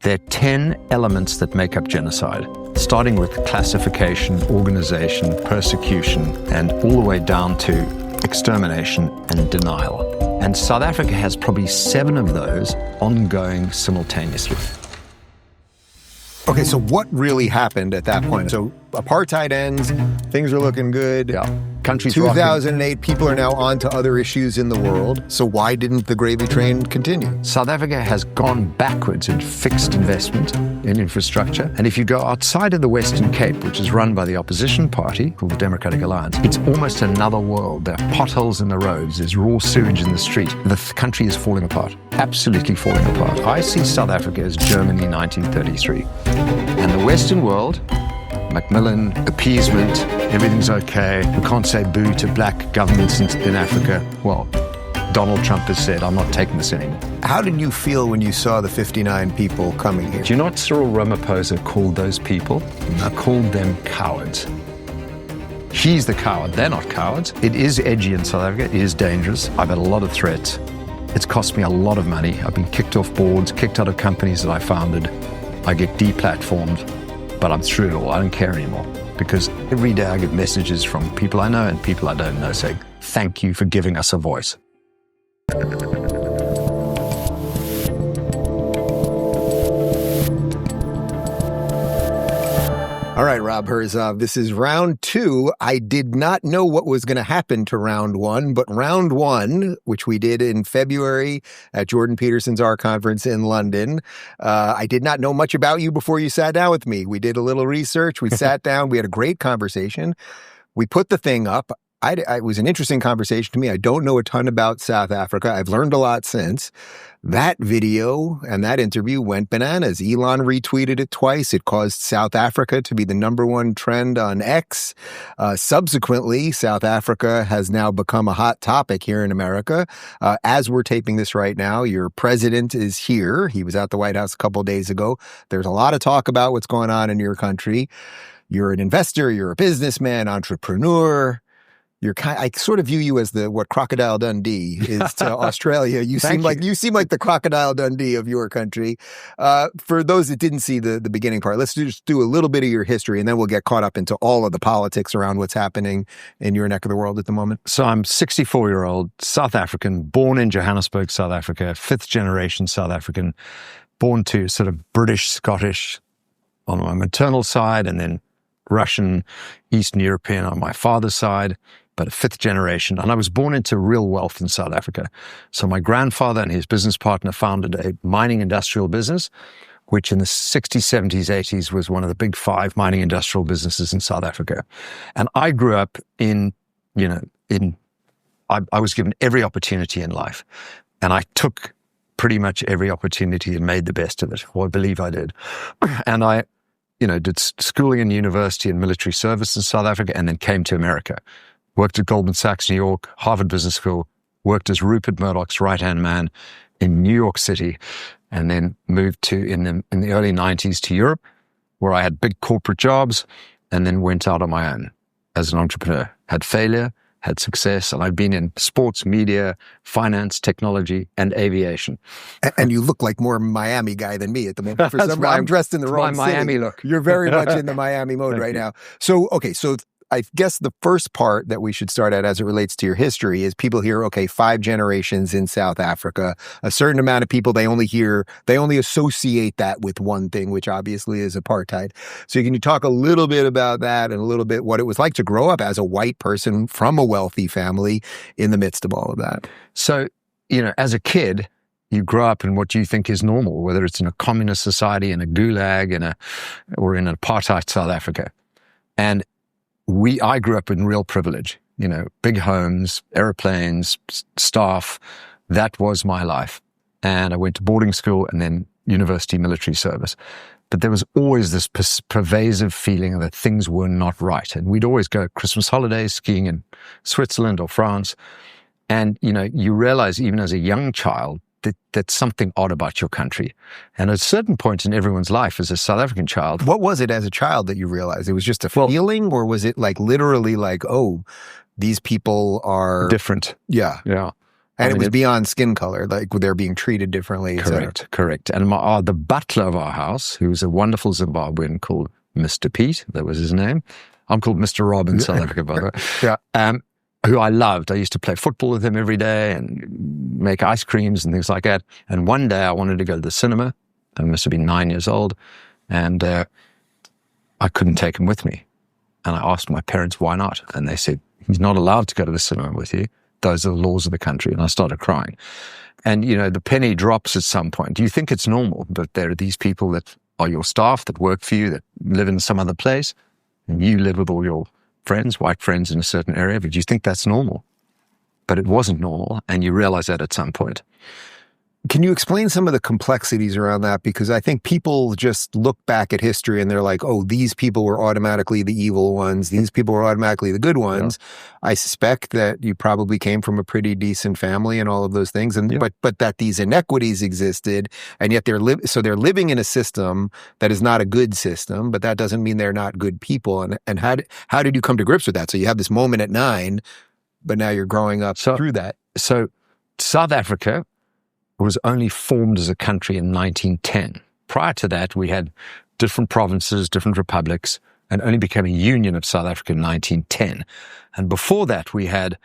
There are 10 elements that make up genocide, starting with classification, organization, persecution, and all the way down to extermination and denial. And South Africa has probably 7 of those ongoing simultaneously. Okay, so what really happened at that point? So apartheid ends, things are looking good. Yeah. Country's 2008, rocking. people are now on to other issues in the world. So why didn't the gravy train continue? South Africa has gone backwards in fixed investment in infrastructure. And if you go outside of the Western Cape, which is run by the opposition party called the Democratic Alliance, it's almost another world. There are potholes in the roads, there's raw sewage in the street. The country is falling apart, absolutely falling apart. I see South Africa as Germany 1933. And the Western world, Macmillan, appeasement, everything's okay. We can't say boo to black governments in Africa. Well, Donald Trump has said, I'm not taking this anymore. How did you feel when you saw the 59 people coming here? Do you know what Cyril Ramaphosa called those people? He called them cowards. He's the coward. They're not cowards. It is edgy in South Africa. It is dangerous. I've had a lot of threats. It's cost me a lot of money. I've been kicked off boards, kicked out of companies that I founded. I get deplatformed. But I'm through it all. I don't care anymore. Because every day I get messages from people I know and people I don't know saying, thank you for giving us a voice. All right, Rob Hersov, this is round 2. I did not know what was going to happen to round 1, but round 1, which we did in February at Jordan Peterson's R conference in London, I did not know much about you before you sat down with me. We did a little research. We sat down. We had a great conversation. We put the thing up. It was an interesting conversation to me. I don't know a ton about South Africa. I've learned a lot since. That video and that interview went bananas. Elon retweeted it twice. It caused South Africa to be the #1 trend on X. Subsequently, South Africa has now become a hot topic here in America. As we're taping this right now, your president is here. He was at the White House a couple of days ago. There's a lot of talk about what's going on in your country. You're an investor. You're a businessman, entrepreneur. I sort of view you as what Crocodile Dundee is to Australia. You seem like the Crocodile Dundee of your country. For those that didn't see the beginning part, let's just do a little bit of your history, and then we'll get caught up into all of the politics around what's happening in your neck of the world at the moment. So I'm 64-year-old South African, born in Johannesburg, South Africa, 5th generation South African, born to sort of British, Scottish on my maternal side, and then Russian, Eastern European on my father's side, but a 5th generation. And I was born into real wealth in South Africa. So my grandfather and his business partner founded a mining industrial business, which in the 60s, 70s, 80s was one of the big 5 mining industrial businesses in South Africa. And I grew up I was given every opportunity in life. And I took pretty much every opportunity and made the best of it. Or I believe I did. And I did schooling and university and military service in South Africa and then came to America. Worked at Goldman Sachs, New York, Harvard Business School, worked as Rupert Murdoch's right-hand man in New York City, and then moved in the early 90s to Europe, where I had big corporate jobs, and then went out on my own as an entrepreneur. Had failure, had success, and I've been in sports, media, finance, technology, and aviation. And you look like more a Miami guy than me at the moment. For some reason, I'm dressed in the wrong my Miami city. Look. You're very much in the Miami mode right now. So, okay, so I guess the first part that we should start at as it relates to your history is people hear, okay, 5 generations in South Africa, a certain amount of people, they only associate that with one thing, which obviously is apartheid. So can you talk a little bit about that and a little bit what it was like to grow up as a white person from a wealthy family in the midst of all of that? So, as a kid, you grow up in what you think is normal, whether it's in a communist society, in a gulag, or in an apartheid South Africa. And I grew up in real privilege, big homes, airplanes, staff. That was my life. And I went to boarding school and then university military service. But there was always this pervasive feeling that things were not right. And we'd always go Christmas holidays skiing in Switzerland or France. And, you realize even as a young child, that's something odd about your country. And at a certain point in everyone's life as a South African child. What was it as a child that you realized? It was just a feeling, or was it literally oh, these people are different? Yeah. Yeah. And it was beyond skin color, like they're being treated differently. Correct. And the butler of our house, who was a wonderful Zimbabwean called Mr. Pete, that was his name. I'm called Mr. Rob in South Africa, by the way. Yeah. Who I loved. I used to play football with him every day and make ice creams and things like that. And one day I wanted to go to the cinema. I must have been 9 years old. And I couldn't take him with me. And I asked my parents, why not? And they said, he's not allowed to go to the cinema with you. Those are the laws of the country. And I started crying. And, the penny drops at some point. Do you think it's normal that there are these people that are your staff, that work for you, that live in some other place, and you live with all your friends, white friends in a certain area, but you think that's normal? But it wasn't normal, and you realize that at some point. Can you explain some of the complexities around that? Because I think people just look back at history and they're like, oh, these people were automatically the evil ones. These people were automatically the good ones. Yeah. I suspect that you probably came from a pretty decent family and all of those things. And but that these inequities existed, and yet they're living in a system that is not a good system, but that doesn't mean they're not good people. And how did you come to grips with that? So you have this moment at 9, but now you're growing up through that. So South Africa was only formed as a country in 1910. Prior to that, we had different provinces, different republics, and only became a union of South Africa in 1910. And before that, we had,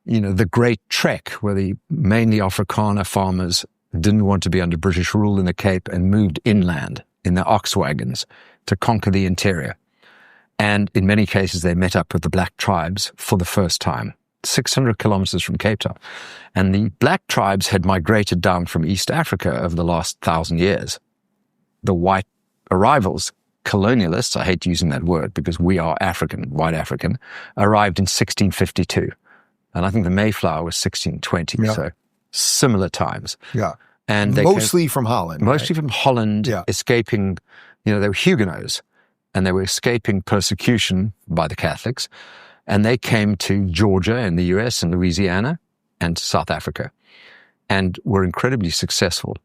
the Great Trek, where mainly Afrikaner farmers didn't want to be under British rule in the Cape and moved inland in their ox wagons to conquer the interior. And in many cases, they met up with the black tribes for the first time. 600 kilometers from Cape Town. And the black tribes had migrated down from East Africa over the last 1,000 years. The white arrivals, colonialists, I hate using that word because we are African, white African, arrived in 1652. And I think the Mayflower was 1620. Yeah. So similar times. Yeah. And they mostly from Holland. Mostly from Holland, escaping, they were Huguenots and they were escaping persecution by the Catholics. And they came to Georgia in the US and Louisiana and South Africa and were incredibly successful.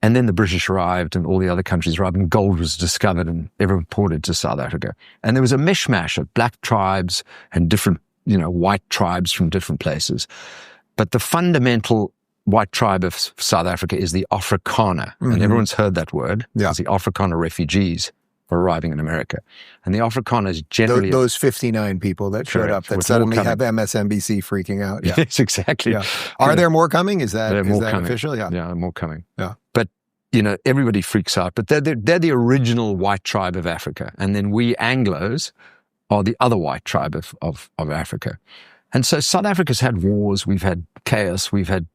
And then the British arrived and all the other countries arrived and gold was discovered and ever imported to South Africa. And there was a mishmash of black tribes and different, white tribes from different places. But the fundamental white tribe of South Africa is the Afrikaner. Mm-hmm. And everyone's heard that word. Yeah. It's the Afrikaner refugees arriving in America. And the Afrikaners generally... Those 59 people that showed up that suddenly have MSNBC freaking out. Yeah. Yes, exactly. Yeah. Are there more coming? Is that official? Yeah. Yeah, more coming. Yeah. But, everybody freaks out. But they're the original white tribe of Africa. And then we Anglos are the other white tribe of Africa. And so South Africa's had wars. We've had chaos. We've had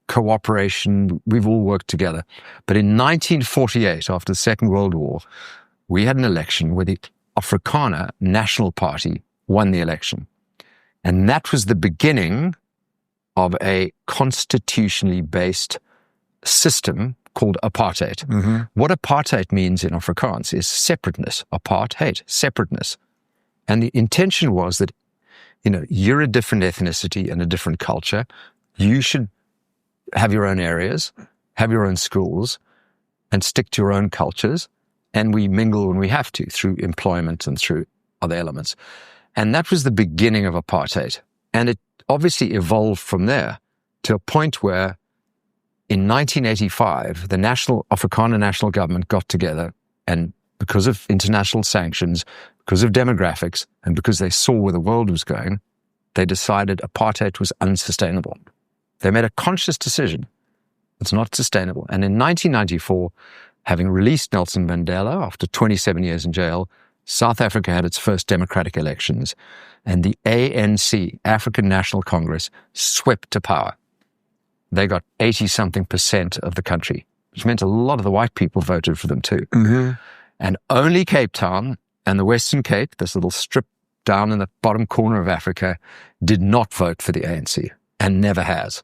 cooperation. We've all worked together. But in 1948, after the Second World War, we had an election where the Afrikaner National Party won the election. And that was the beginning of a constitutionally based system called apartheid. Mm-hmm. What apartheid means in Afrikaans is separateness. Apartheid, separateness. And the intention was that, you're a different ethnicity and a different culture. You should have your own areas, have your own schools, and stick to your own cultures. And we mingle when we have to through employment and through other elements. And that was the beginning of apartheid. And it obviously evolved from there to a point where in 1985, the Afrikaner national government got together and because of international sanctions, because of demographics, and because they saw where the world was going, they decided apartheid was unsustainable. They made a conscious decision. It's not sustainable. And in 1994, having released Nelson Mandela after 27 years in jail, South Africa had its first democratic elections, and the ANC, African National Congress, swept to power. They got 80-something% of the country, which meant a lot of the white people voted for them too. Mm-hmm. And only Cape Town and the Western Cape, this little strip down in the bottom corner of Africa, did not vote for the ANC and never has.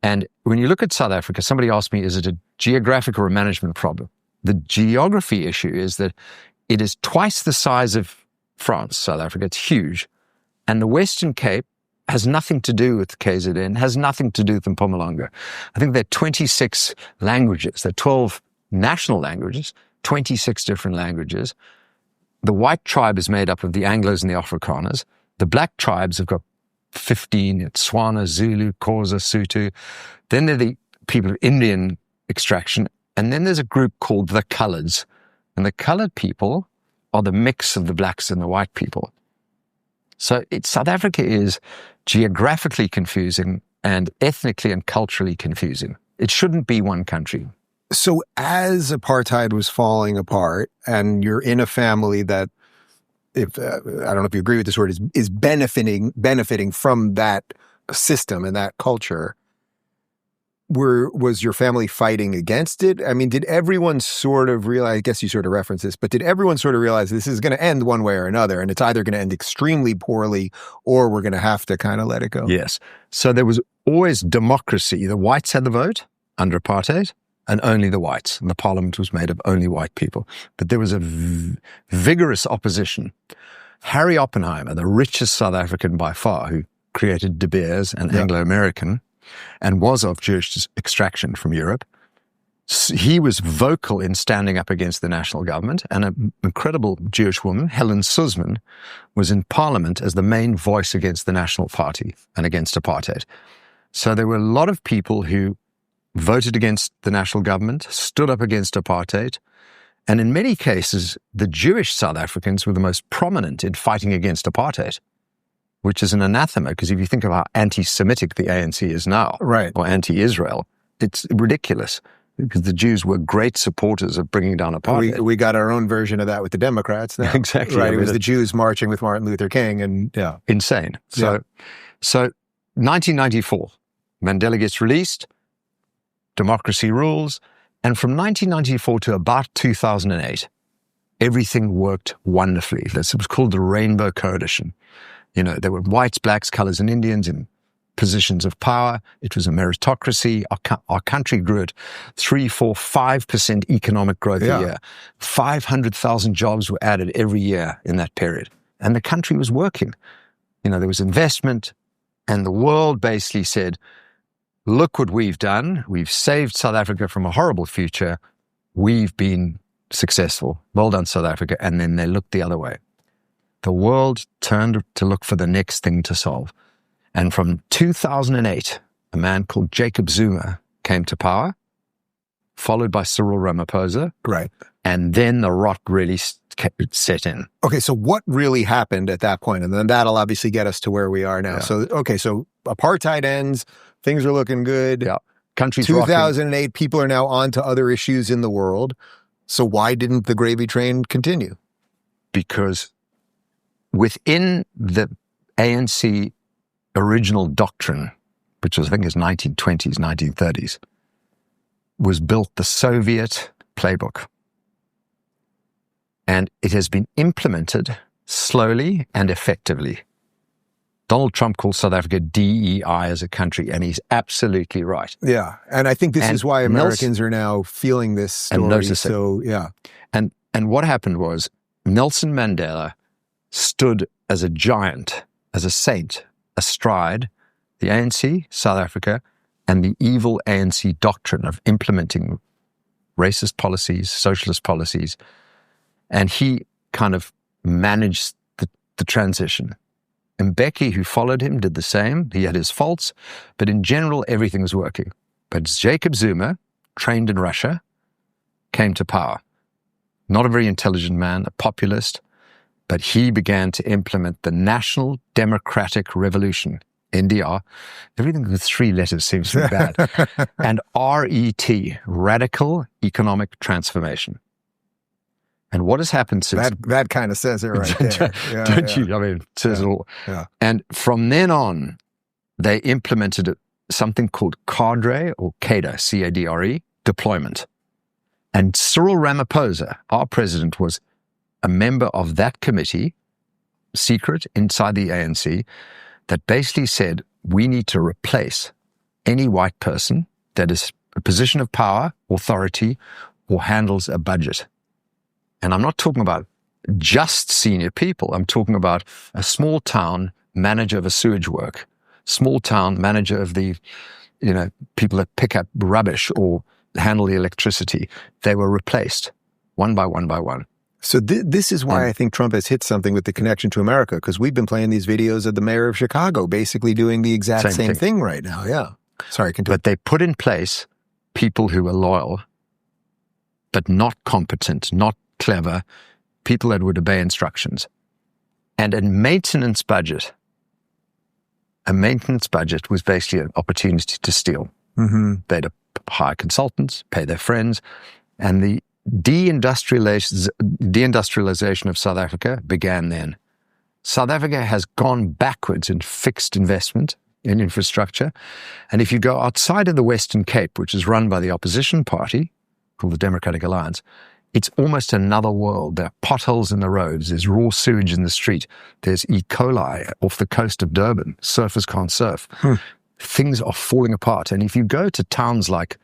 And when you look at South Africa, somebody asked me, is it a geographic or a management problem? The geography issue is that it is twice the size of France, South Africa. It's huge. And the Western Cape has nothing to do with KZN, has nothing to do with Mpumalanga. I think there are 26 languages. There are 12 national languages, 26 different languages. The white tribe is made up of the Anglos and the Afrikaners. The black tribes have got 15, it's Tswana, Zulu, Xhosa, Sotho. Then there are the people of Indian extraction. And then there's a group called the Coloureds. And the coloured people are the mix of the blacks and the white people. So South Africa is geographically confusing and ethnically and culturally confusing. It shouldn't be one country. So as apartheid was falling apart, and you're in a family that, if I don't know if you agree with this word, is benefiting from that system and that culture, was your family fighting against it? I mean, did everyone sort of realize, I guess you sort of referenced this, but did everyone sort of realize this is going to end one way or another, and it's either going to end extremely poorly or we're going to have to kind of let it go? Yes. So there was always democracy. The whites had the vote under apartheid, and only the whites. And the parliament was made of only white people. But there was a vigorous opposition. Harry Oppenheimer, the richest South African by far, who created De Beers and Anglo-American, and was of Jewish extraction from Europe, he was vocal in standing up against the national government. And an incredible Jewish woman, Helen Suzman, was in parliament as the main voice against the National Party and against apartheid. So there were a lot of people who voted against the national government, stood up against apartheid, and in many cases, the Jewish South Africans were the most prominent in fighting against apartheid, which is an anathema, because if you think of how anti-Semitic the ANC is now, right, or anti-Israel, it's ridiculous, because the Jews were great supporters of bringing down apartheid. We got our own version of that with the Democrats now. Exactly. Right, it was the Jews marching with Martin Luther King, and insane. So 1994, Mandela gets released, democracy rules, and from 1994 to about 2008, everything worked wonderfully. This was called the Rainbow Coalition. You know, there were whites, blacks, colors, and Indians in positions of power. It was a meritocracy. Our country grew at 3%, 4%, 5% economic growth a year. 500,000 jobs were added every year in that period. And the country was working. You know, there was investment, and the world basically said, look what we've done. We've saved South Africa from a horrible future. We've been successful. Well done, South Africa. And then they looked the other way. The world turned to look for the next thing to solve. And from 2008, a man called Jacob Zuma came to power, followed by Cyril Ramaphosa. Right. And then the rot really set in. Okay, so what really happened at that point? And then that'll obviously get us to where we are now. Yeah. So apartheid ends, things are looking good. Yeah. Country's 2008, rocking. people are now on to other issues in the world. So why didn't the gravy train continue? Because within the ANC original doctrine, which was, I think, is 1920s, 1930s, was built the Soviet playbook. And it has been implemented slowly and effectively. Donald Trump calls South Africa DEI as a country, and he's absolutely right. Yeah, and I think this is why Americans are now feeling this story. And noticing. So, yeah. And what happened was Nelson Mandela stood as a giant, as a saint, astride the ANC, South Africa, and the evil ANC doctrine of implementing racist policies, socialist policies. And he kind of managed the transition. Mbeki, who followed him, did the same. He had his faults, but in general, everything was working. But Jacob Zuma, trained in Russia, came to power. Not a very intelligent man, a populist, but he began to implement the National Democratic Revolution, NDR. Everything with 3 letters seems to be bad. And RET, Radical Economic Transformation. And what has happened since... That kind of says it right there. Yeah, Don't you? I mean, it says it all. Yeah. And from then on, they implemented something called cadre, or cadre, C-A-D-R-E, deployment. And Cyril Ramaphosa, our president, was a member of that committee, secret, inside the ANC, that basically said, we need to replace any white person that is a position of power, authority, or handles a budget. And I'm not talking about just senior people. I'm talking about a small town manager of a sewage work, small town manager of the, people that pick up rubbish or handle the electricity. They were replaced one by one by one. So this is why I think Trump has hit something with the connection to America, because we've been playing these videos of the mayor of Chicago basically doing the exact same thing right now. Yeah. Sorry, continue. But they put in place people who were loyal, but not competent, not clever, people that would obey instructions. And a maintenance budget was basically an opportunity to steal. Mm-hmm. They'd hire consultants, pay their friends, and the deindustrialization of South Africa began then. South Africa has gone backwards in fixed investment in infrastructure. And if you go outside of the Western Cape, which is run by the opposition party, called the Democratic Alliance, it's almost another world. There are potholes in the roads. There's raw sewage in the street. There's E. coli off the coast of Durban. Surfers can't surf. Things are falling apart. And if you go to towns like,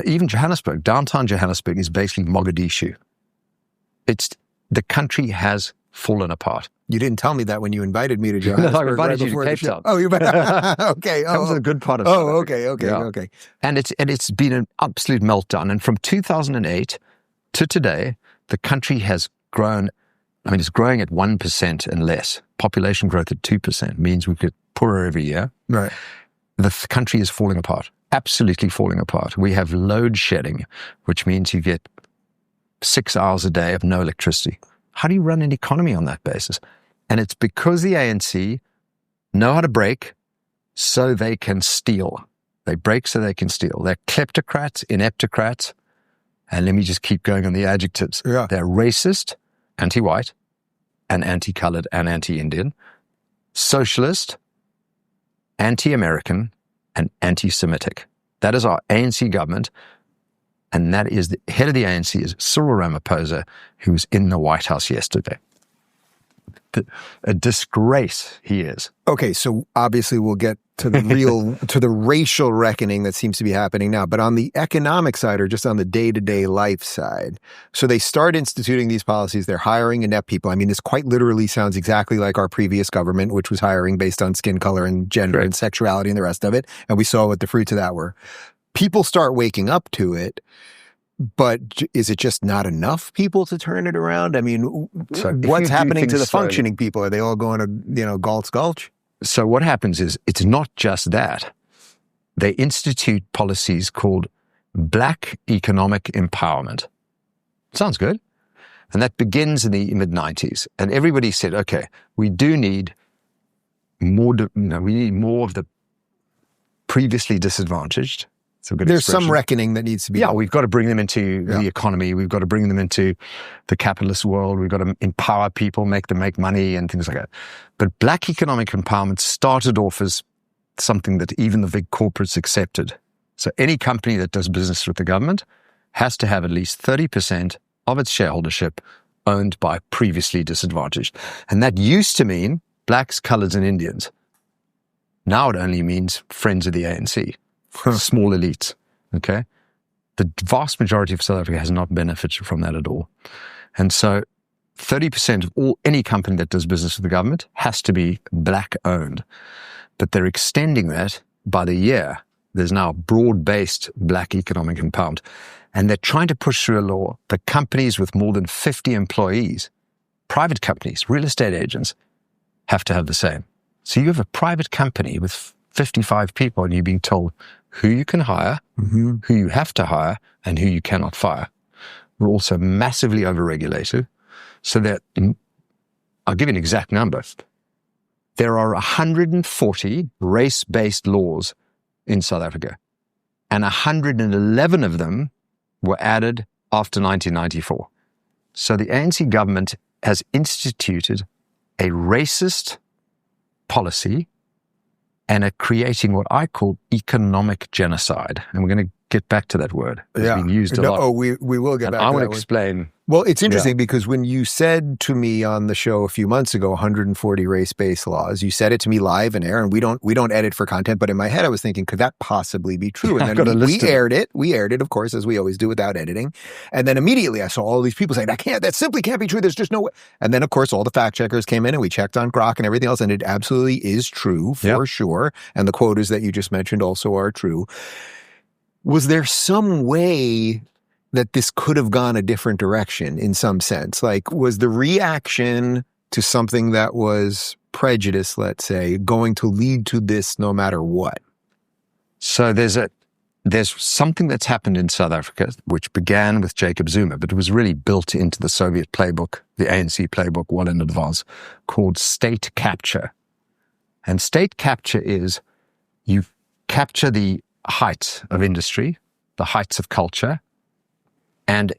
even Johannesburg, downtown Johannesburg is basically Mogadishu. The country has fallen apart. You didn't tell me that when you invited me to Johannesburg. No, I invited you to Cape Town. Oh, you okay. That was a good part of it. Oh, okay. And it's been an absolute meltdown. And from 2008 to today, the country has grown. I mean, it's growing at 1% and less. Population growth at 2% means we get poorer every year. Right. The country is falling apart. Absolutely falling apart. We have load shedding, which means you get 6 hours a day of no electricity. How do you run an economy on that basis? And it's because the ANC know how to break so they can steal. They break so they can steal. They're kleptocrats, ineptocrats, and let me just keep going on the adjectives. Yeah. They're racist, anti-white, and anti-colored, and anti-Indian, socialist, anti-American, and anti-Semitic. That is our ANC government, and that is the head of the ANC is Cyril Ramaphosa, who was in the White House yesterday. A disgrace he is. Okay, so obviously we'll get to the to the racial reckoning that seems to be happening now, but on the economic side or just on the day-to-day life side. So they start instituting these policies, they're hiring inept people. I mean, this quite literally sounds exactly like our previous government, which was hiring based on skin color and gender and sexuality and the rest of it. And we saw what the fruits of that were. People start waking up to it. But is it just not enough people to turn it around? I mean, what's happening to the functioning people? Are they all going to, Galt's Gulch? So what happens is it's not just that. They institute policies called Black economic empowerment. Sounds good. And that begins in the mid-90s. And everybody said, okay, we do need more, we need more of the previously disadvantaged. There's some reckoning that needs to be done. We've got to bring them into the economy. We've got to bring them into the capitalist world. We've got to empower people, make them make money and things like that. But Black economic empowerment started off as something that even the big corporates accepted. So any company that does business with the government has to have at least 30% of its shareholdership owned by previously disadvantaged. And that used to mean Blacks, coloreds, and Indians. Now it only means friends of the ANC. Small elites, okay? The vast majority of South Africa has not benefited from that at all. And so 30% of any company that does business with the government has to be Black owned. But they're extending that by the year. There's now broad-based Black economic empowerment. And they're trying to push through a law that companies with more than 50 employees, private companies, real estate agents, have to have the same. So you have a private company with 55 people and you're being told who you can hire, who you have to hire, and who you cannot fire. We're also massively overregulated. So that, I'll give you an exact number. There are 140 race-based laws in South Africa, and 111 of them were added after 1994. So the ANC government has instituted a racist policy and are creating what I call economic genocide. And we're going to get back to that word. It's been used a lot. Oh, we will get back to that. I want to explain. Well, it's interesting because when you said to me on the show a few months ago, 140 race-based laws, you said it to me live in air, and we don't edit for content. But in my head, I was thinking, could that possibly be true? And then we aired it. We aired it, of course, as we always do without editing. And then immediately I saw all these people saying, that simply can't be true. There's just no way. And then, of course, all the fact checkers came in and we checked on Grok and everything else. And it absolutely is true for sure. And the quotas that you just mentioned also are true. Was there some way that this could have gone a different direction in some sense? Like, was the reaction to something that was prejudice, let's say, going to lead to this no matter what? So there's something that's happened in South Africa, which began with Jacob Zuma, but it was really built into the Soviet playbook, the ANC playbook, well in advance, called state capture. And state capture is you capture the heights of industry, the heights of culture, and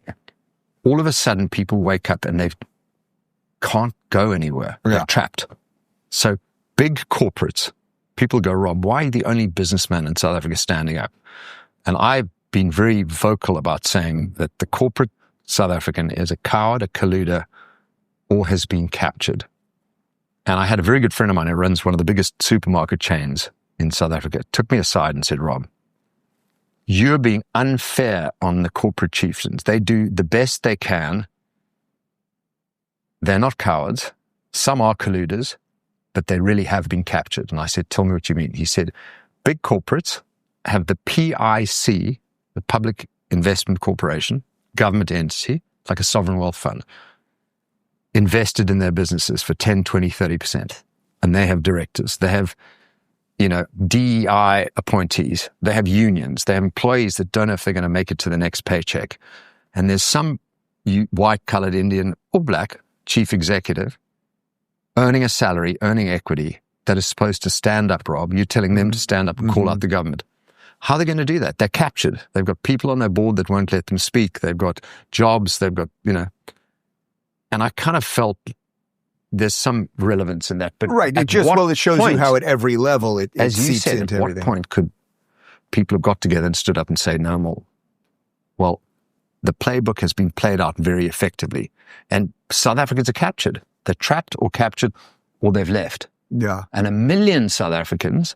all of a sudden people wake up and they can't go anywhere. Yeah. They're trapped. So big corporates, people go, Rob, why are you the only businessman in South Africa standing up? And I've been very vocal about saying that the corporate South African is a coward, a colluder, or has been captured. And I had a very good friend of mine who runs one of the biggest supermarket chains in South Africa, took me aside and said, Rob, you're being unfair on the corporate chieftains. They do the best they can. They're not cowards. Some are colluders, but they really have been captured. And I said, tell me what you mean. He said, big corporates have the PIC, the Public Investment Corporation, government entity, like a sovereign wealth fund, invested in their businesses for 10, 20, 30%. And they have directors. They have, DEI appointees. They have unions. They have employees that don't know if they're going to make it to the next paycheck. And there's some white-colored Indian or black chief executive earning a salary, earning equity that is supposed to stand up, Rob. You're telling them to stand up and call out the government. How are they going to do that? They're captured. They've got people on their board that won't let them speak. They've got jobs. They've got, And I kind of felt there's some relevance in that. But right. It shows you how at every level it as you seeps said, into at everything. What point could people have got together and stood up and say no more? Well, the playbook has been played out very effectively. And South Africans are captured. They're trapped or captured or they've left. Yeah. And 1 million South Africans,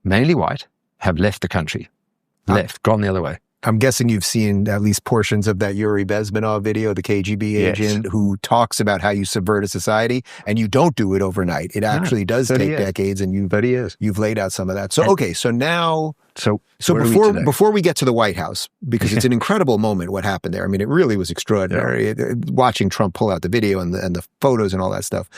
mainly white, have left the country. Gone the other way. I'm guessing you've seen at least portions of that Yuri Bezmenov video, the KGB agent, who talks about how you subvert a society, and you don't do it overnight. It actually does take decades, and you've laid out some of that. So, before we get to the White House, because it's an incredible moment what happened there. I mean, it really was extraordinary. Watching Trump pull out the video and the photos and all that stuff.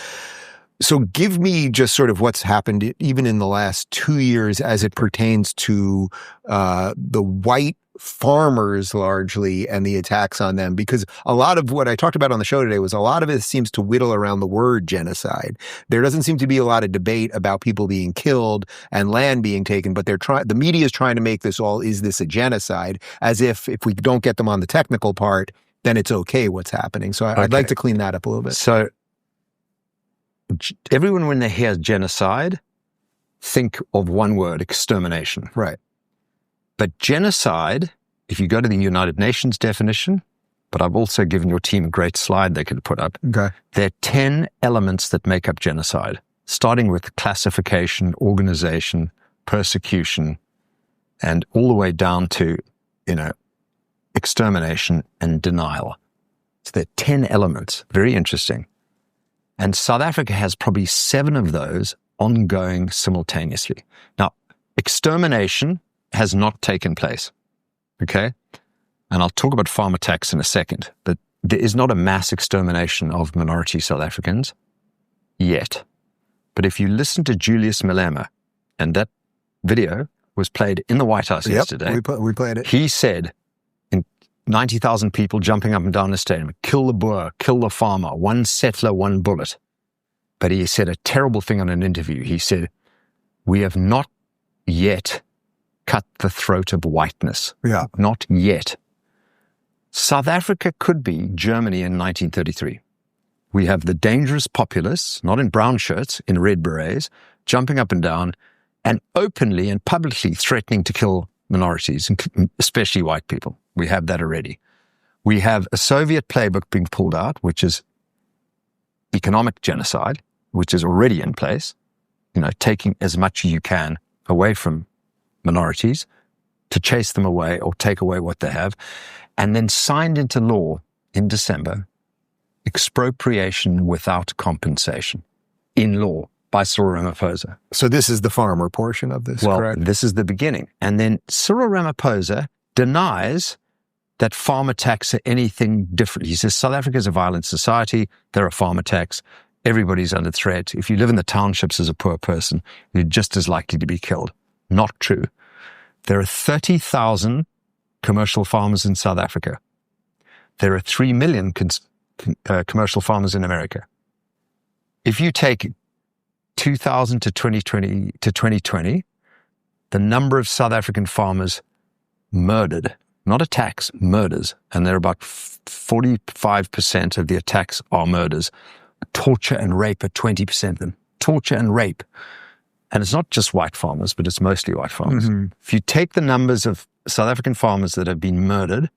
So give me just sort of what's happened even in the last 2 years as it pertains to the white farmers largely and the attacks on them, because a lot of what I talked about on the show today was a lot of it seems to whittle around the word genocide. There doesn't seem to be a lot of debate about people being killed and land being taken, but the media is trying to make this all, is this a genocide? As if we don't get them on the technical part, then it's okay what's happening. So I'd like to clean that up a little bit. So everyone, when they hear genocide, think of one word: extermination. Right. But genocide, if you go to the United Nations definition, but I've also given your team a great slide they can put up. Okay. There are 10 elements that make up genocide, starting with classification, organization, persecution, and all the way down to, extermination and denial. So there are 10 elements. Very interesting. And South Africa has probably 7 of those ongoing simultaneously. Now, extermination has not taken place, okay? And I'll talk about farm attacks in a second, but there is not a mass extermination of minority South Africans yet. But if you listen to Julius Malema, and that video was played in the White House yesterday. We played it. He said, 90,000 people jumping up and down the stadium, kill the Boer, kill the farmer, one settler, one bullet. But he said a terrible thing on an interview. He said, we have not yet cut the throat of whiteness. Yeah. Not yet. South Africa could be Germany in 1933. We have the dangerous populists, not in brown shirts, in red berets, jumping up and down and openly and publicly threatening to kill minorities, especially white people. We have that already. We have a Soviet playbook being pulled out, which is economic genocide, which is already in place, taking as much as you can away from minorities to chase them away or take away what they have, and then signed into law in December, expropriation without compensation in law by Cyril Ramaphosa. So this is the farmer portion of this, correct? This is the beginning. And then Cyril Ramaphosa denies that farm attacks are anything different. He says South Africa is a violent society. There are farm attacks. Everybody's under threat. If you live in the townships as a poor person, you're just as likely to be killed. Not true. There are 30,000 commercial farmers in South Africa. There are 3 million commercial farmers in America. If you take 2000 to 2020, the number of South African farmers murdered, not attacks, murders, and there are about 45% of the attacks are murders. Torture and rape are 20% of them. Torture and rape. And it's not just white farmers, but it's mostly white farmers. Mm-hmm. If you take the numbers of South African farmers that have been murdered,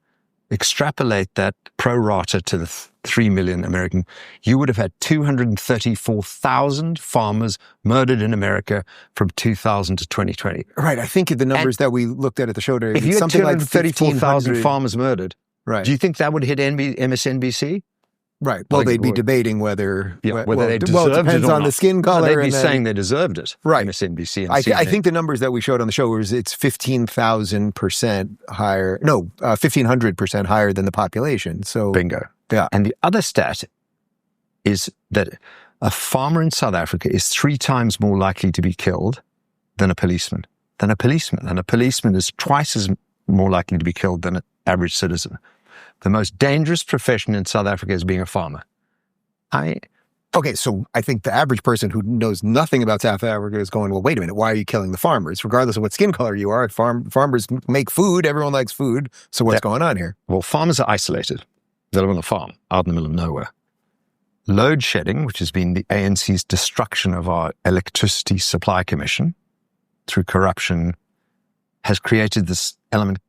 extrapolate that pro rata to the 3 million American, you would have had 234,000 farmers murdered in America from 2000 to 2020. Right. I think the numbers that we looked at the show today, if you had something like 234,000 farmers murdered, right. Do you think that would hit MSNBC? Right. Well, Like, they'd be debating whether they it deserved depends it or on the not. skin color. They'd be saying they deserved it. Right. MSNBC and I CNN. think the numbers that we showed on the show was it's 15,000% higher. No, 1,500% higher than the population. So bingo. Yeah. And the other stat is that a farmer in South Africa is 3 times more likely to be killed than a policeman. And a policeman is twice as more likely to be killed than an average citizen. The most dangerous profession in South Africa is being a farmer. Okay, so I think the average person who knows nothing about South Africa is going, well, wait a minute, why are you killing the farmers? Regardless of what skin color you are, farmers make food, everyone likes food, so what's going on here? Well, farmers are isolated. They live on a farm, out in the middle of nowhere. Load shedding, which has been the ANC's destruction of our electricity supply commission through corruption, has created this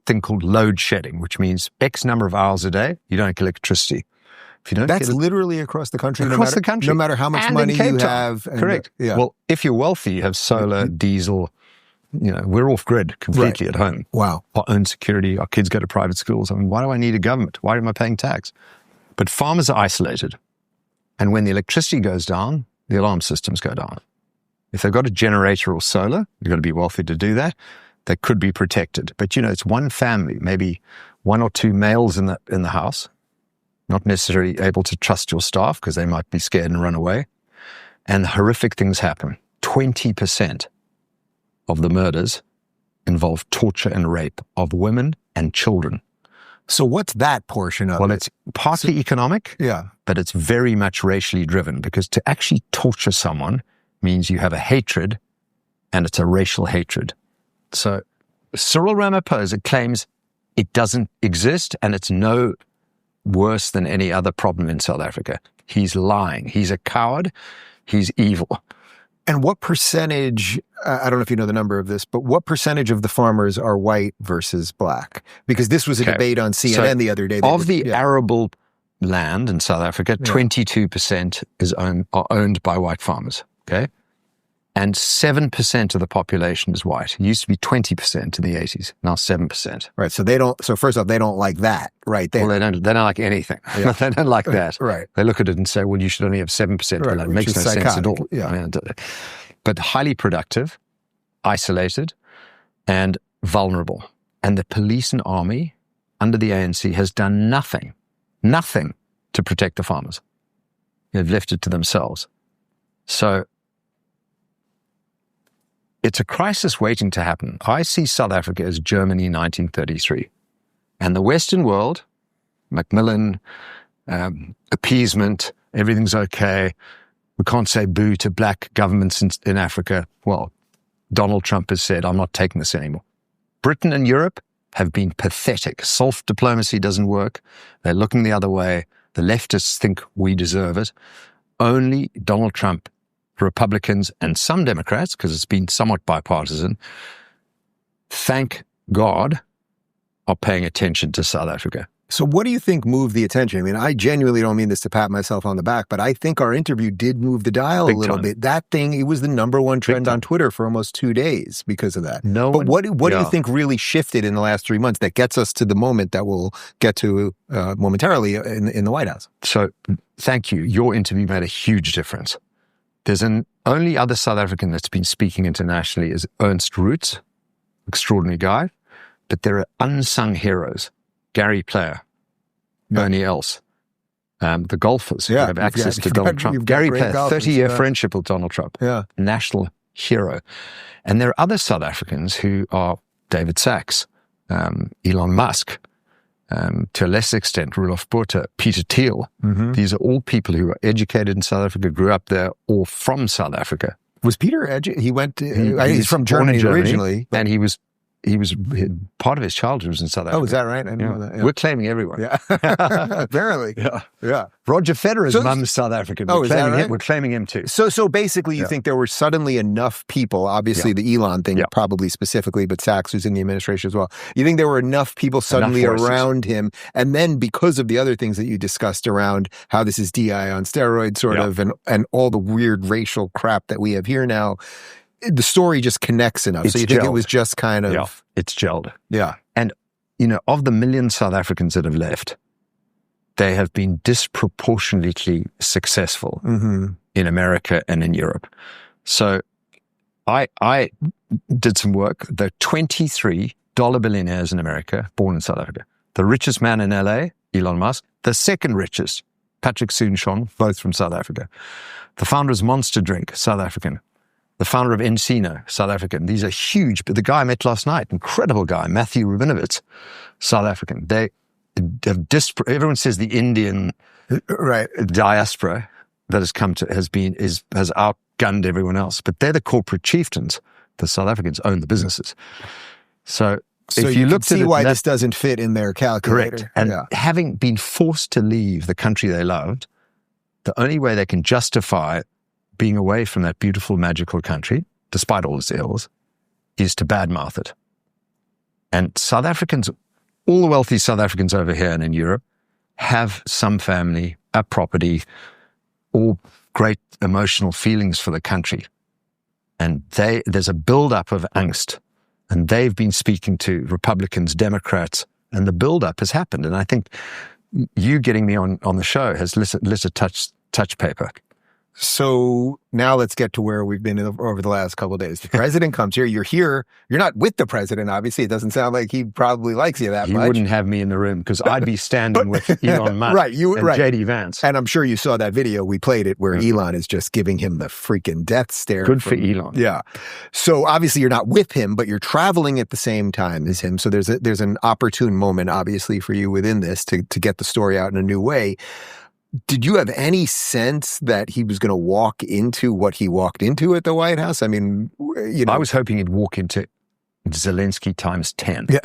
thing called load shedding, which means X number of hours a day, you don't get electricity. If you don't That's literally across the country. Across the country. No matter how much And money in Cape you Town. have. Correct. Yeah. Well, if you're wealthy, you have solar, diesel, we're off grid completely at home. Wow. Our own security, our kids go to private schools. I mean, why do I need a government? Why am I paying tax? But farmers are isolated. And when the electricity goes down, the alarm systems go down. If they've got a generator or solar, you've got to be wealthy to do that. They could be protected. But, it's one family, maybe 1 or 2 males in the house, not necessarily able to trust your staff because they might be scared and run away. And horrific things happen. 20% of the murders involve torture and rape of women and children. So what's that portion of it? Well, it's partly economic, but it's very much racially driven because to actually torture someone means you have a hatred and it's a racial hatred. So Cyril Ramaphosa claims it doesn't exist and it's no worse than any other problem in South Africa. He's lying. He's a coward. He's evil. And what percentage, I don't know if you know the number of this, but what percentage of the farmers are white versus black? Because this was a debate on CNN the other day. Of the arable land in South Africa, 22% are owned by white farmers, okay? And 7% of the population is white. It used to be 20% in the 80s, now 7%. Right, so first off, they don't like that, right there. Well, they don't like anything. Yeah. They don't like that. Right. They look at it and say, well, you should only have 7% of the land. It makes no sense at all. Yeah. But highly productive, isolated, and vulnerable. And the police and army under the ANC has done nothing to protect the farmers. They've left it to themselves. So it's a crisis waiting to happen. I see South Africa as Germany 1933. And the Western world, Macmillan, appeasement, everything's okay. We can't say boo to black governments in Africa. Well, Donald Trump has said, I'm not taking this anymore. Britain and Europe have been pathetic. Soft diplomacy doesn't work. They're looking the other way. The leftists think we deserve it. Only Donald Trump, Republicans, and some Democrats, because it's been somewhat bipartisan, thank God, are paying attention to South Africa. So what do you think moved the attention? I mean, I genuinely don't mean this to pat myself on the back, but I think our interview did move the dial a little bit. That thing, it was the #1 trend on Twitter for almost 2 days because of that. But what do you think really shifted in the last 3 months that gets us to the moment that we'll get to momentarily in the White House? So thank you. Your interview made a huge difference. There's an only other South African that's been speaking internationally is Ernst Roets, extraordinary guy, but there are unsung heroes. Gary Player, Bernie Els, the golfers who have access to Donald Trump. Gary Player, 30-year friendship with Donald Trump, national hero. And there are other South Africans who are David Sachs, Elon Musk, to a lesser extent, Roelof Botha, Peter Thiel. These are all people who are educated in South Africa, grew up there, or from South Africa. Was Peter he went to, he's from Germany originally. And he was part of his childhood was in South Africa. Oh, is that right? I didn't know that. Yeah. We're claiming everyone. Yeah. Apparently. Yeah. Roger Federer's mum's South African. Is that right? We're claiming him too. So basically you think there were suddenly enough people, obviously the Elon thing probably specifically, but Sachs who's in the administration as well. You think there were enough people suddenly around him, and then because of the other things that you discussed around how this is DI on steroids sort of, and all the weird racial crap that we have here now, the story just connects enough. So you think it was just kind of... Yeah, it's gelled. Yeah. And, of the million South Africans that have left, they have been disproportionately successful in America and in Europe. So I did some work. There are 23 dollar billionaires in America born in South Africa. The richest man in LA, Elon Musk. The second richest, Patrick Soon-Shiong, both from South Africa. The founder of Monster Drink, South African. The founder of Encino, South African. These are huge. But the guy I met last night, incredible guy, Matthew Rubinovitz, South African. They have everyone says the Indian diaspora that has come to has outgunned everyone else. But they're the corporate chieftains. The South Africans own the businesses. So if you look see why this doesn't fit in their calculator. Correct. And having been forced to leave the country they loved, the only way they can justify being away from that beautiful, magical country, despite all its ills, is to badmouth it. And South Africans, all the wealthy South Africans over here and in Europe, have some family, a property, or great emotional feelings for the country. And there's a buildup of angst. And they've been speaking to Republicans, Democrats, and the buildup has happened. And I think you getting me on the show has lit a touch paper. So now let's get to where we've been over the last couple of days. The president comes here. You're here. You're not with the president, obviously. It doesn't sound like he probably likes you that much. He wouldn't have me in the room because I'd be standing with Elon Musk and J.D. Vance. And I'm sure you saw that video. We played it where Elon is just giving him the freaking death stare. Good for Elon. Yeah. So obviously you're not with him, but you're traveling at the same time as him. So there's an opportune moment, obviously, for you within this to get the story out in a new way. Did you have any sense that he was going to walk into what he walked into at the White House? I mean, I was hoping he'd walk into Zelensky times 10. Yeah.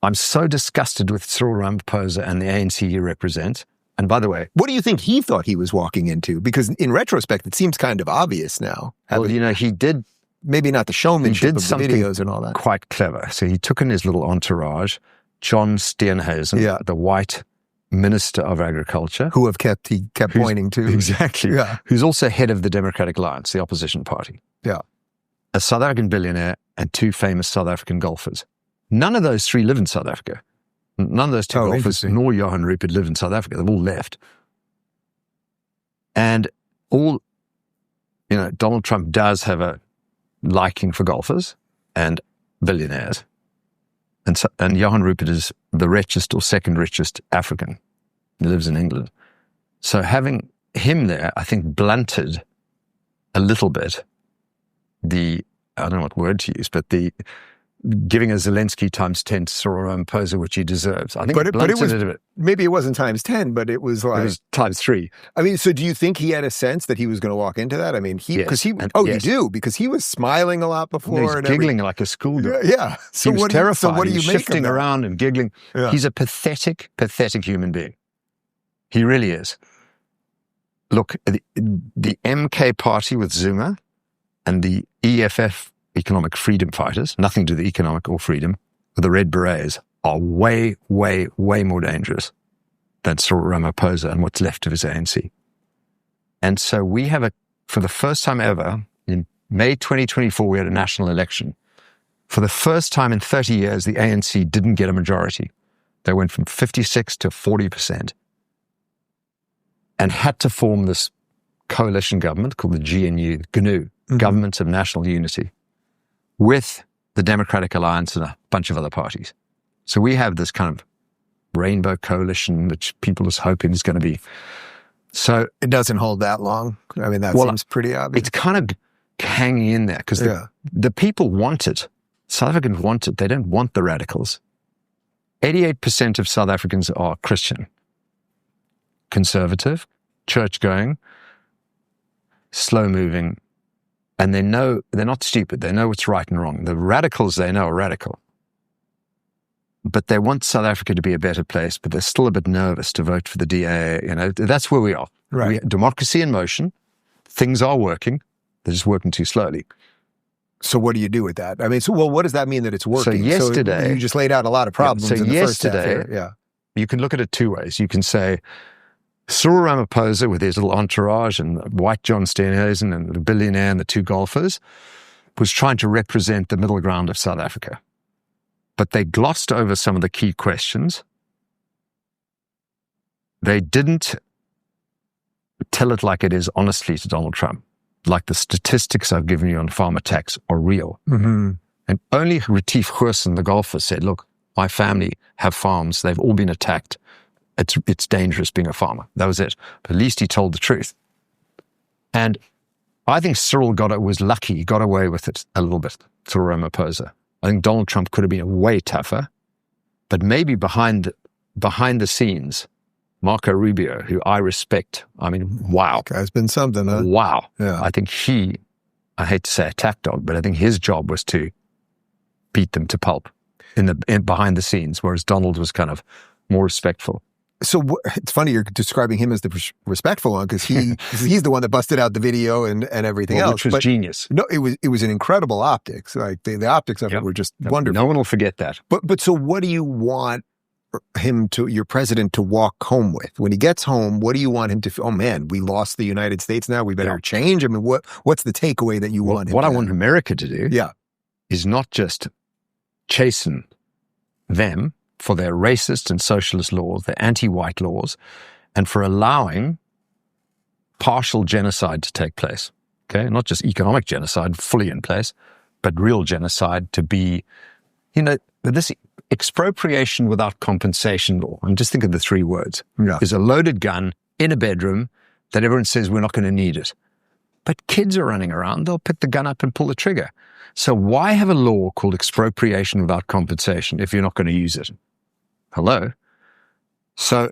I'm so disgusted with Cyril Ramaphosa and the ANC he represents. And by the way... What do you think he thought he was walking into? Because in retrospect, it seems kind of obvious now. Well, he did... Maybe not the showmanship of the videos and all that. Quite clever. So he took in his little entourage, John Steenhuisen, the white... Minister of Agriculture. Who he kept pointing to. Exactly. Yeah. Who's also head of the Democratic Alliance, the opposition party. Yeah. A South African billionaire and two famous South African golfers. None of those three live in South Africa. None of those two golfers, nor Johan Rupert, live in South Africa. They've all left. And Donald Trump does have a liking for golfers and billionaires. And Johan Rupert is the richest or second richest African. He lives in England. So having him there, I think, blunted a little bit I don't know what word to use, but giving a Zelensky times 10 to Cyril Ramaphosa, which he deserves. I think it blunted it a bit. Maybe it wasn't times 10, but it was like... It was times 3. I mean, so do you think he had a sense that he was going to walk into that? I mean, you do, because he was smiling a lot before. He was giggling like a schoolgirl. Yeah. So he was terrified. So what do you make shifting around and giggling. Yeah. He's a pathetic, pathetic human being. He really is. Look, the MK party with Zuma and the EFF, Economic Freedom Fighters, nothing to do with economic or freedom, with the Red Berets, are way, way, way more dangerous than Cyril Ramaphosa and what's left of his ANC. And so we have for the first time ever, in May 2024, we had a national election. For the first time in 30 years, the ANC didn't get a majority. They went from 56 to 40% and had to form this coalition government called the GNU, Government of National Unity, with the Democratic Alliance and a bunch of other parties. So we have this kind of rainbow coalition, which people is hoping is going to be. So it doesn't hold that long. I mean, that seems pretty obvious. It's kind of hanging in there because the people want it. South Africans want it. They don't want the radicals. 88% of South Africans are Christian, conservative, church-going, slow-moving, and they know, they're not stupid. They know what's right and wrong. The radicals, they know, are radical. But they want South Africa to be a better place, but they're still a bit nervous to vote for the DA. You know, that's where we are. Right. Democracy in motion. Things are working. They're just working too slowly. So what do you do with that? I mean, what does that mean that it's working? So yesterday... you just laid out a lot of problems in the first half here. Yeah. You can look at it two ways. You can say, Cyril Ramaphosa with his little entourage and white John Steenhuisen and the billionaire and the two golfers was trying to represent the middle ground of South Africa. But they glossed over some of the key questions. They didn't tell it like it is honestly to Donald Trump. Like the statistics I've given you on farm attacks are real. Mm-hmm. And only Retief Goosen, the golfer, said, look, my family have farms. They've all been attacked. It's dangerous being a farmer. That was it. But at least he told the truth. And I think Cyril was lucky. He got away with it a little bit, Cyril Ramaphosa. I think Donald Trump could have been way tougher. But maybe behind the scenes, Marco Rubio, who I respect, I mean, wow. That guy's been something, huh? Wow. Yeah. I think I hate to say attack dog, but I think his job was to beat them to pulp behind the scenes, whereas Donald was kind of more respectful. So it's funny you're describing him as the respectful one because he's the one that busted out the video and everything else. Which was genius. No, it was an incredible optics. Like the optics of it were just wonderful. No one will forget that. But so what do you want your president to walk home with? When he gets home, what do you want him to feel? Oh man, we lost the United States now. We better change. I mean, what's the takeaway that you want him What to I want America to do is not just chasten them for their racist and socialist laws, their anti-white laws, and for allowing partial genocide to take place. Okay, not just economic genocide fully in place, but real genocide to be, this expropriation without compensation law, and just think of the three words, is a loaded gun in a bedroom that everyone says we're not going to need it. But kids are running around, they'll pick the gun up and pull the trigger. So why have a law called expropriation without compensation if you're not going to use it? Hello? So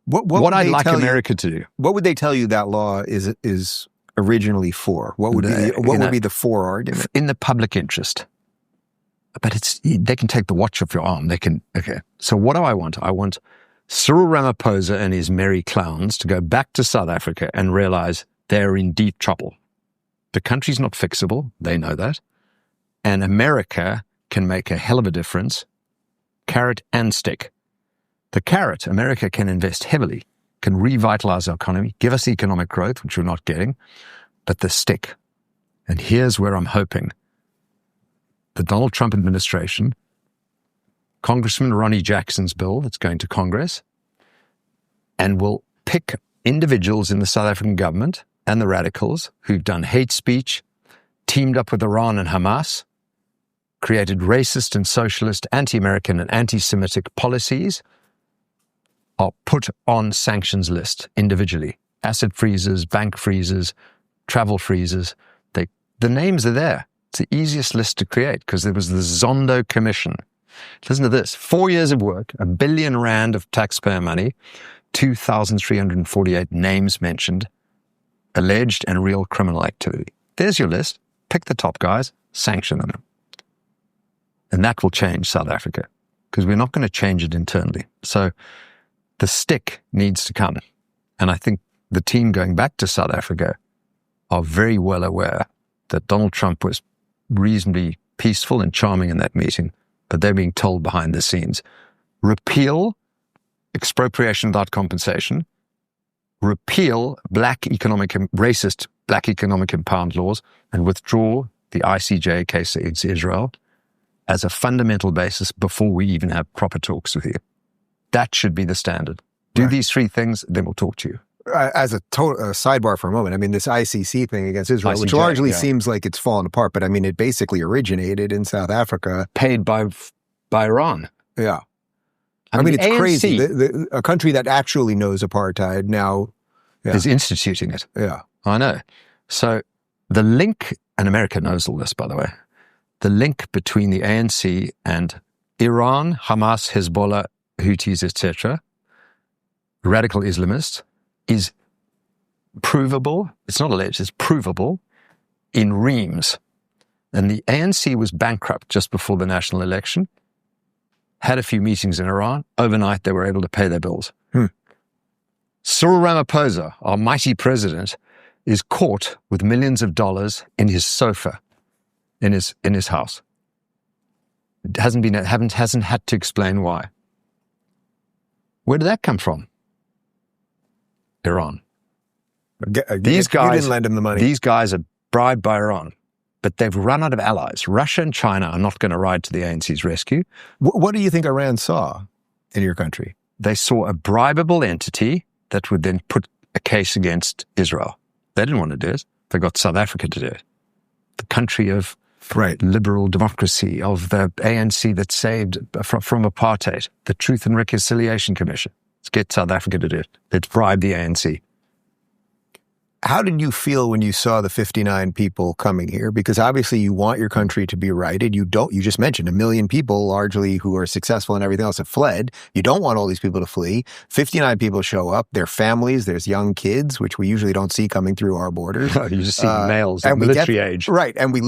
what I'd like America to do. What would they tell you that law is originally for? What would be the for argument? In the public interest. But they can take the watch off your arm. So what do I want? I want Cyril Ramaphosa and his merry clowns to go back to South Africa and realize they're in deep trouble. The country's not fixable. They know that. And America can make a hell of a difference, carrot and stick. The carrot, America can invest heavily, can revitalize our economy, give us economic growth, which we're not getting, but the stick. And here's where I'm hoping the Donald Trump administration, Congressman Ronnie Jackson's bill that's going to Congress, and will pick individuals in the South African government and the radicals who've done hate speech, teamed up with Iran and Hamas, created racist and socialist, anti-American and anti-Semitic policies, are put on sanctions list individually. Asset freezes, bank freezes, travel freezes. The names are there. It's the easiest list to create because there was the Zondo Commission. Listen to this. 4 years of work, R1 billion of taxpayer money, 2,348 names mentioned, alleged and real criminal activity. There's your list. Pick the top guys, sanction them. And that will change South Africa because we're not going to change it internally. So the stick needs to come. And I think the team going back to South Africa are very well aware that Donald Trump was reasonably peaceful and charming in that meeting, but they're being told behind the scenes, repeal expropriation without compensation, repeal racist black economic empowerment laws, and withdraw the ICJ case against Israel as a fundamental basis before we even have proper talks with you. That should be the standard. Do these three things, then we'll talk to you. As a sidebar for a moment, I mean, this ICC thing against Israel, which largely seems like it's fallen apart, but I mean, it basically originated in South Africa. Paid by Iran. Yeah. I mean, it's ANC crazy. A country that actually knows apartheid now is instituting it. Yeah. I know. So the link, and America knows all this, by the way, the link between the ANC and Iran, Hamas, Hezbollah, Houthis, etc., radical Islamists, is provable. It's not alleged, it's provable in reams. And the ANC was bankrupt just before the national election, had a few meetings in Iran. Overnight, they were able to pay their bills. Cyril Ramaphosa, our mighty president, is caught with millions of dollars in his sofa, in his house. Hasn't had to explain why. Where did that come from? Iran. These guys didn't lend him the money. These guys are bribed by Iran, but they've run out of allies. Russia and China are not going to ride to the ANC's rescue. What do you think Iran saw in your country? They saw a bribable entity that would then put a case against Israel. They didn't want to do it. They got South Africa to do it. The country of liberal democracy, of the ANC that saved from apartheid, the Truth and Reconciliation Commission. Let's get South Africa to do it. Let's bribe the ANC. How did you feel when you saw the 59 people coming here? Because obviously you want your country to be righted. You just mentioned 1 million people largely who are successful and everything else have fled. You don't want all these people to flee. 59 people show up. Their families, there's young kids, which we usually don't see coming through our borders. No, you just see males of military age. Right. And we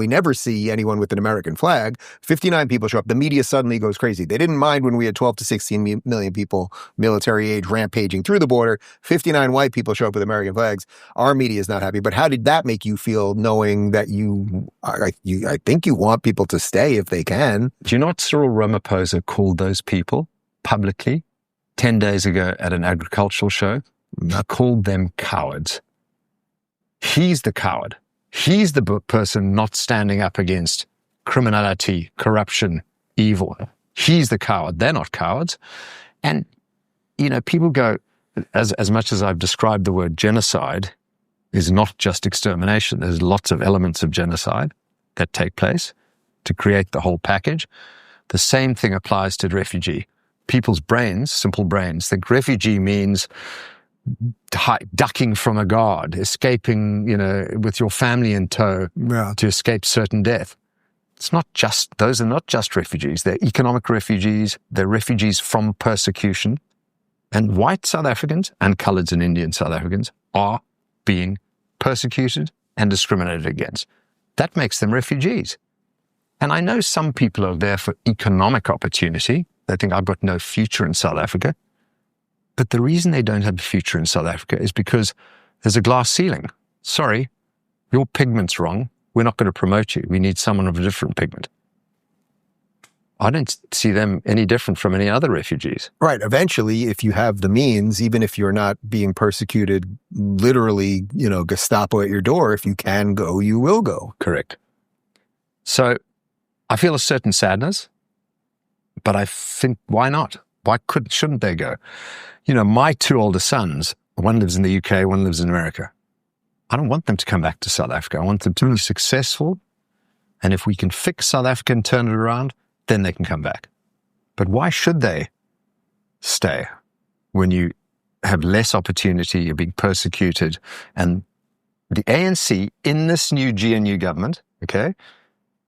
never see anyone with an American flag. 59 people show up. The media suddenly goes crazy. They didn't mind when we had 12 to 16 million people military age rampaging through the border. 59 white people show up with American flags. Our media is not happy. But how did that make you feel, knowing that I think you want people to stay if they can? Do you know what Cyril Ramaphosa called those people publicly 10 days ago at an agricultural show? He called them cowards. He's the coward. He's the person not standing up against criminality, corruption, evil. He's the coward. They're not cowards. And, people go, as much as I've described the word genocide is not just extermination. There's lots of elements of genocide that take place to create the whole package. The same thing applies to refugee. People's brains, simple brains, think refugee means ducking from a guard, escaping, with your family in tow to escape certain death. It's not just, those are not just refugees. They're economic refugees. They're refugees from persecution. And white South Africans and colored and Indian South Africans are being persecuted and discriminated against. That makes them refugees. And I know some people are there for economic opportunity. They think I've got no future in South Africa. But the reason they don't have a future in South Africa is because there's a glass ceiling. Sorry, your pigment's wrong. We're not going to promote you. We need someone of a different pigment. I don't see them any different from any other refugees. Right. Eventually, if you have the means, even if you're not being persecuted, literally, Gestapo at your door, if you can go, you will go. Correct. So I feel a certain sadness, but I think, why not? Shouldn't they go? My 2 older sons, one lives in the UK, one lives in America. I don't want them to come back to South Africa. I want them to be successful. And if we can fix South Africa and turn it around, then they can come back. But why should they stay when you have less opportunity, you're being persecuted? And the ANC in this new GNU government,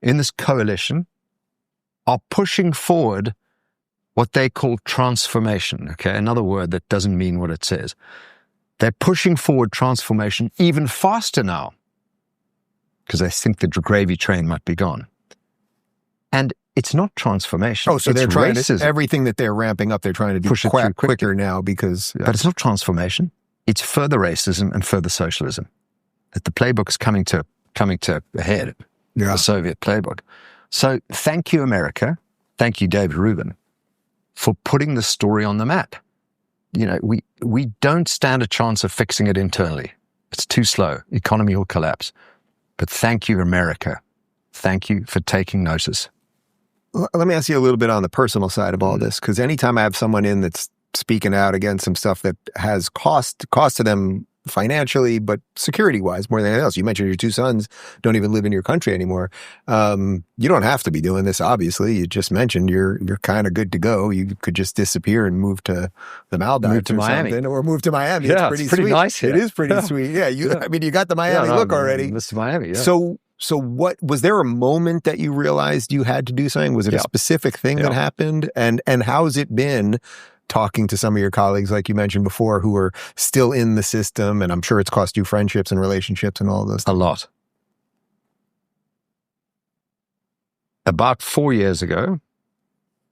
in this coalition, are pushing forward what they call transformation, another word that doesn't mean what it says. They're pushing forward transformation even faster now because they think the gravy train might be gone. And it's not transformation. Oh, so they're trying to, everything that they're ramping up, they're trying to do push it quicker now because... But it's not transformation. It's further racism and further socialism. That the playbook is coming to a head, the Soviet playbook. So thank you, America. Thank you, David Rubin, for putting the story on the map. We don't stand a chance of fixing it internally. It's too slow. Economy will collapse. But thank you, America. Thank you for taking notice. Let me ask you a little bit on the personal side of all this, because anytime I have someone in that's speaking out against some stuff that has cost to them financially, but security-wise more than anything else. You mentioned your two sons don't even live in your country anymore. You don't have to be doing this, obviously. You just mentioned you're kind of good to go. You could just disappear and move to the Maldives or Miami. something, or move to Miami. Yeah, it's pretty sweet. nice here. It is pretty sweet. Yeah, I mean, you got the Miami look already. Mr. Miami, yeah. So what was there a moment that you realized you had to do something? Was it a specific thing that happened? And how's it been talking to some of your colleagues, like you mentioned before, who are still in the system? And I'm sure it's cost you friendships and relationships and all of those things. A lot. About 4 years ago,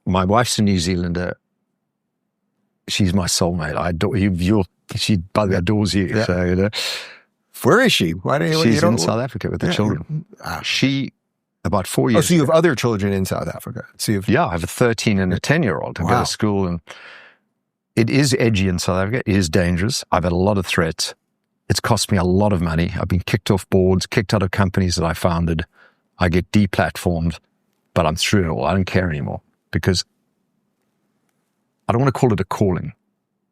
my wife's a New Zealander. She's my soulmate. I adore you. She adores you. Yeah. So, you know. Where is she? Why don't She's in South Africa with the children. She, about 4 years so you have other children in South Africa? So I have a 13 and a 10-year-old who go to school, and it is edgy in South Africa. It is dangerous. I've had a lot of threats. It's cost me a lot of money. I've been kicked off boards, kicked out of companies that I founded. I get deplatformed, but I'm through it all. I don't care anymore because I don't want to call it a calling,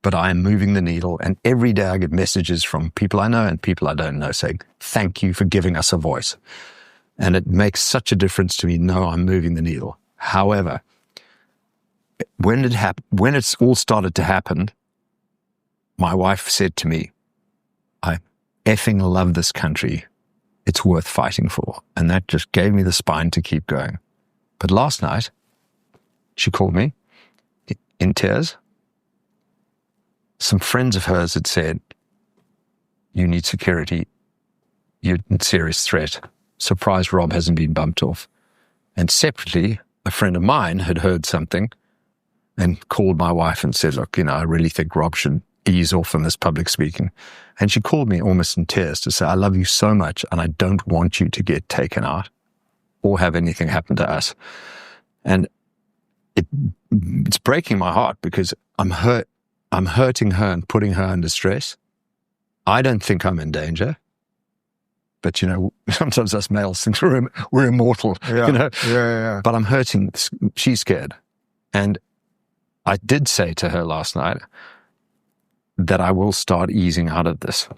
but I am moving the needle. And every day I get messages from people I know and people I don't know saying, thank you for giving us a voice. And it makes such a difference to me. No, I'm moving the needle. However, when it's all started to happen, my wife said to me, I effing love this country. It's worth fighting for. And that just gave me the spine to keep going. But last night, she called me in tears. Some friends of hers had said, you need security. You're in serious threat. Surprised Rob hasn't been bumped off. And separately, a friend of mine had heard something and called my wife and said, look, I really think Rob should ease off on this public speaking. And she called me almost in tears to say, I love you so much and I don't want you to get taken out or have anything happen to us. And it's breaking my heart because I'm hurting her and putting her under stress. I don't think I'm in danger. But, sometimes us males think we're immortal, Yeah. But I'm hurting. She's scared. And I did say to her last night that I will start easing out of this.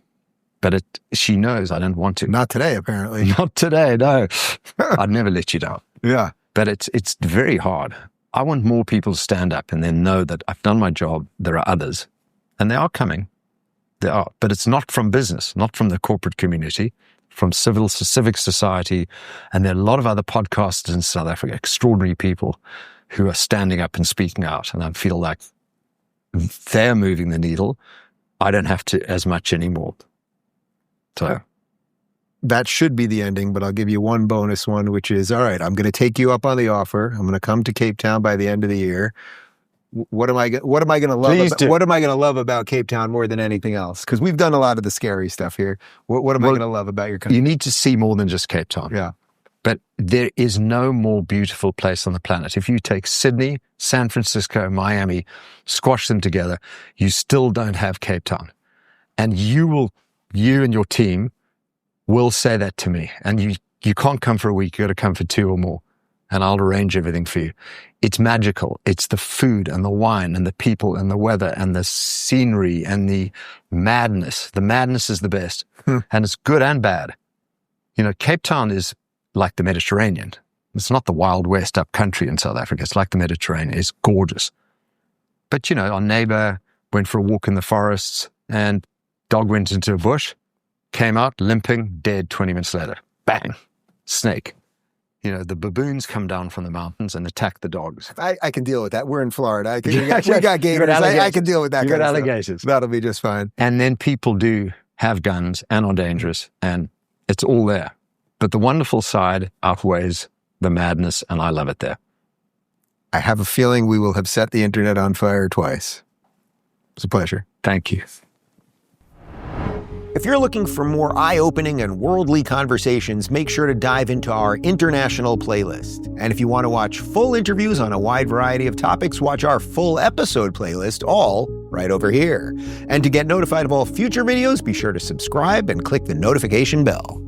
But she knows I don't want to. Not today, apparently. Not today, no. I'd never let you down. Yeah. But it's very hard. I want more people to stand up and then know that I've done my job. There are others. And they are coming. They are. But it's not from business, not from the corporate community, from civic society. And there are a lot of other podcasters in South Africa, extraordinary people who are standing up and speaking out. And I feel like they're moving the needle. I don't have to as much anymore. So that should be the ending, but I'll give you one bonus one, which is, all right, I'm going to take you up on the offer. I'm going to come to Cape Town by the end of the year. What am I going to love? What am I going to love about Cape Town more than anything else? Because we've done a lot of the scary stuff here. What am I going to love about your country? You need to see more than just Cape Town. Yeah. But there is no more beautiful place on the planet. If you take Sydney, San Francisco, Miami, squash them together, you still don't have Cape Town. And you and your team will say that to me. And you can't come for a week, you got to come for 2 or more. And I'll arrange everything for you. It's magical. It's the food and the wine and the people and the weather and the scenery and the madness. The madness is the best. And it's good and bad. Cape Town is like the Mediterranean. It's not the Wild West up country in South Africa. It's like the Mediterranean. It's gorgeous. But, our neighbor went for a walk in the forests and dog went into a bush, came out limping, dead 20 minutes later. Bang. Snake. The baboons come down from the mountains and attack the dogs. I can deal with that. We're in Florida. We got gators. I can deal with that. You got alligators. That'll be just fine. And then people do have guns and are dangerous, and it's all there. But the wonderful side outweighs the madness, and I love it there. I have a feeling we will have set the internet on fire twice. It's a pleasure. Thank you. If you're looking for more eye-opening and worldly conversations, make sure to dive into our international playlist. And if you want to watch full interviews on a wide variety of topics, watch our full episode playlist, all right over here. And to get notified of all future videos, be sure to subscribe and click the notification bell.